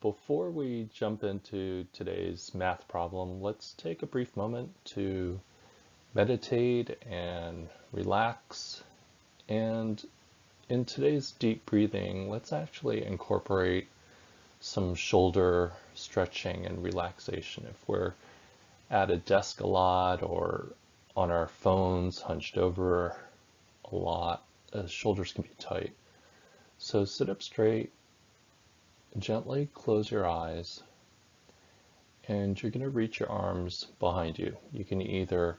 Before we jump into today's math problem, let's take a brief moment to meditate and relax. And in today's deep breathing, let's actually incorporate some shoulder stretching and relaxation. If we're at a desk a lot or on our phones hunched over a lot, shoulders can be tight. So sit up straight, gently close your eyes, and you're going to reach your arms behind you. You can either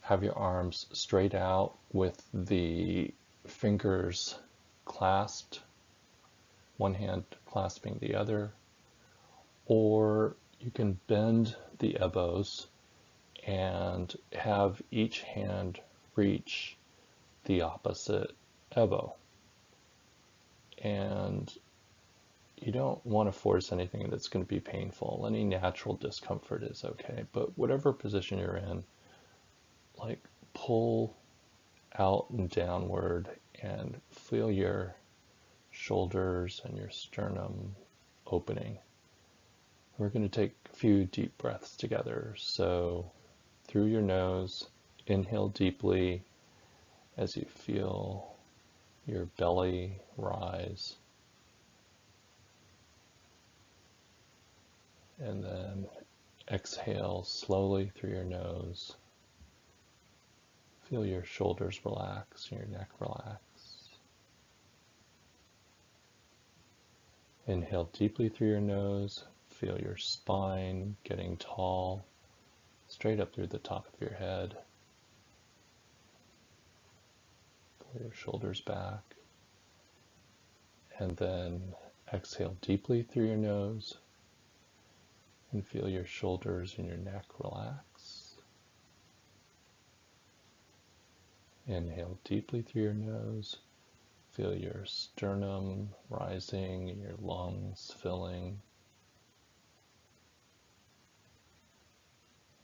have your arms straight out with the fingers clasped, one hand clasping the other, or you can bend the elbows and have each hand reach the opposite elbow. And you don't want to force anything that's going to be painful. Any natural discomfort is okay, but whatever position you're in, like pull out and downward and feel your shoulders and your sternum opening. We're going to take a few deep breaths together. So through your nose, inhale deeply as you feel your belly rise. And then exhale slowly through your nose. Feel your shoulders relax and your neck relax. Inhale deeply through your nose. Feel your spine getting tall, straight up through the top of your head. Pull your shoulders back. And then exhale deeply through your nose. And feel your shoulders and your neck relax. Inhale deeply through your nose. Feel your sternum rising and your lungs filling.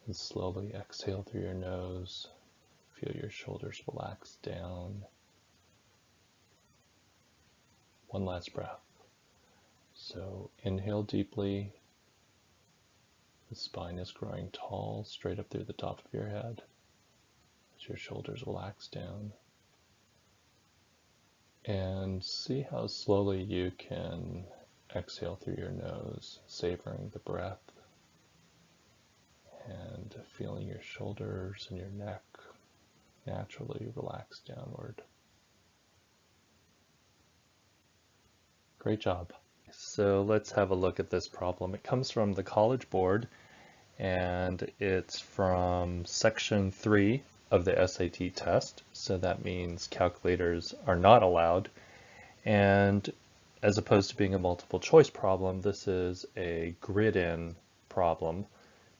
And slowly exhale through your nose. Feel your shoulders relax down. One last breath. So inhale deeply. The spine is growing tall, straight up through the top of your head as your shoulders relax down. And see how slowly you can exhale through your nose, savoring the breath and feeling your shoulders and your neck naturally relax downward. Great job. So let's have a look at this problem. It comes from the College Board, and it's from section 3 of the SAT test. So that means calculators are not allowed. And as opposed to being a multiple choice problem, this is a grid-in problem.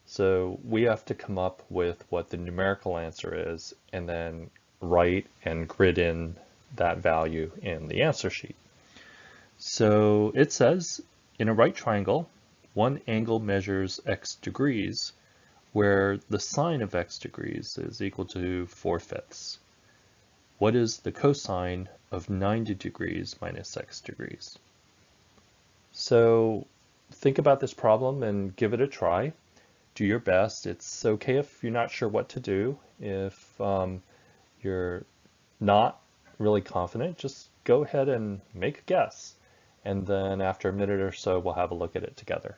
So we have to come up with what the numerical answer is and then write and grid in that value in the answer sheet. So it says, in a right triangle, one angle measures x degrees, where the sine of x degrees is equal to 4/5. What is the cosine of 90 degrees minus x degrees? So think about this problem and give it a try. Do your best. It's okay if you're not sure what to do. If you're not really confident, just go ahead and make a guess. And then after a minute or so, we'll have a look at it together.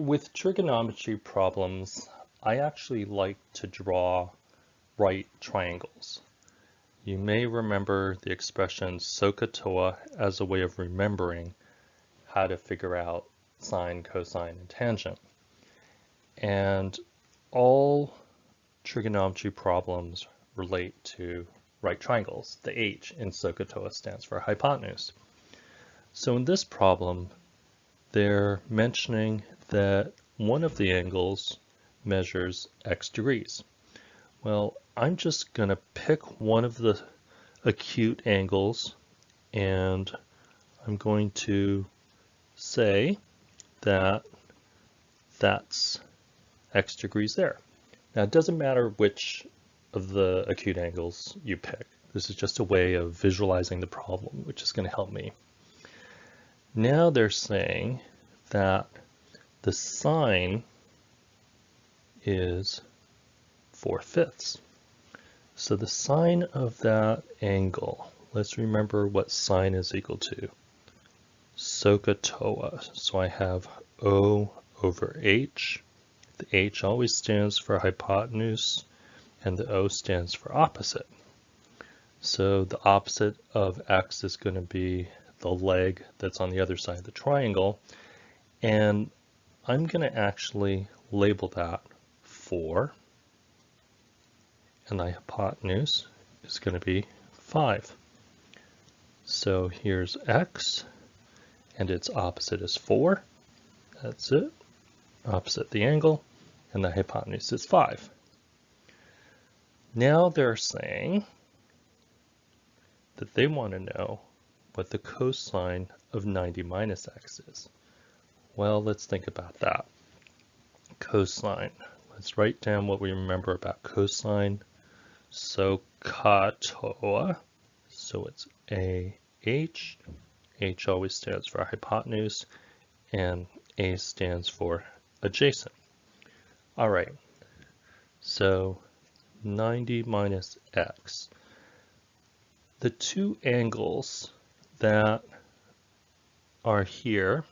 With trigonometry problems, I actually like to draw right triangles. You may remember the expression SOHCAHTOA as a way of remembering how to figure out sine, cosine, and tangent. And all trigonometry problems relate to right triangles. The H in SOHCAHTOA stands for hypotenuse. So in this problem, they're mentioning that one of the angles measures x degrees. Well, I'm just going to pick one of the acute angles and I'm going to say that that's x degrees there. Now, it doesn't matter which of the acute angles you pick. This is just a way of visualizing the problem, which is going to help me. Now they're saying that the sine is 4/5. So the sine of that angle, let's remember what sine is equal to. SOHCAHTOA. So I have O over H. The H always stands for hypotenuse, and the O stands for opposite. So the opposite of x is going to be the leg that's on the other side of the triangle, and I'm going to actually label that 4, and the hypotenuse is going to be 5. So here's x, and its opposite is 4. That's it. Opposite the angle, and the hypotenuse is 5. Now they're saying that they want to know what the cosine of 90 minus x is. Well, let's think about that. Cosine. Let's write down what we remember about cosine. SOHCAHTOA. So it's AH. H always stands for hypotenuse, and A stands for adjacent. All right. So 90 minus x. The two angles that are here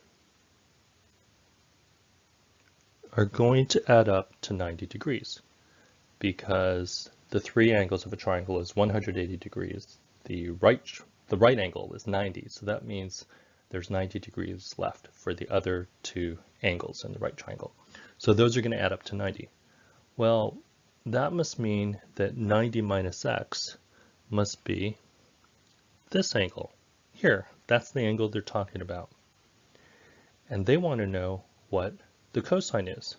are going to add up to 90 degrees because the three angles of a triangle is 180 degrees. The right angle is 90, so that means there's 90 degrees left for the other two angles in the right triangle. So those are going to add up to 90. Well, that must mean that 90 minus x must be this angle here. That's the angle they're talking about. And they want to know what the cosine is.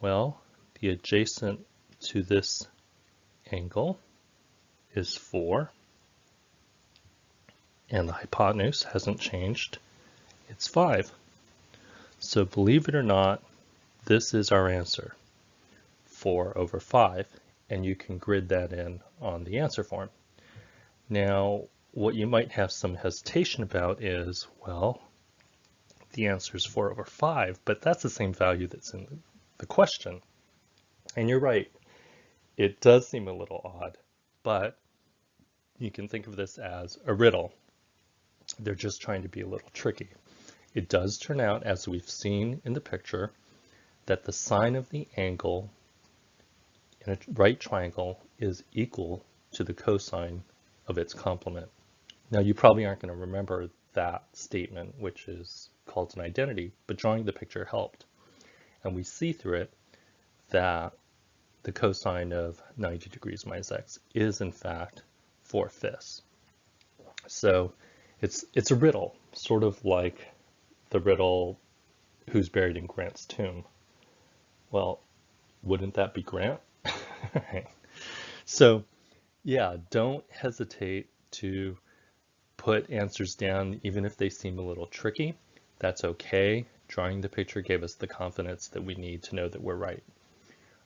Well, the adjacent to this angle is 4, and the hypotenuse hasn't changed. It's 5. So believe it or not, this is our answer, 4 over 5, and you can grid that in on the answer form. Now, what you might have some hesitation about is, well, the answer is 4 over 5, but that's the same value that's in the question. And you're right, it does seem a little odd, but you can think of this as a riddle. They're just trying to be a little tricky. It does turn out, as we've seen in the picture, that the sine of the angle in a right triangle is equal to the cosine of its complement. Now, you probably aren't going to remember that statement, which is called an identity, but drawing the picture helped. And we see through it that the cosine of 90 degrees minus x is, in fact, 4/5. So it's a riddle, sort of like the riddle, who's buried in Grant's tomb? Well, wouldn't that be Grant? So, yeah, don't hesitate to put answers down, even if they seem a little tricky. That's okay. Drawing the picture gave us the confidence that we need to know that we're right.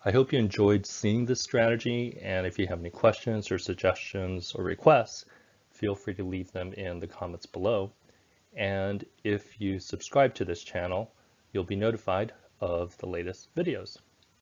I hope you enjoyed seeing this strategy, and if you have any questions or suggestions or requests, feel free to leave them in the comments below. And if you subscribe to this channel, you'll be notified of the latest videos.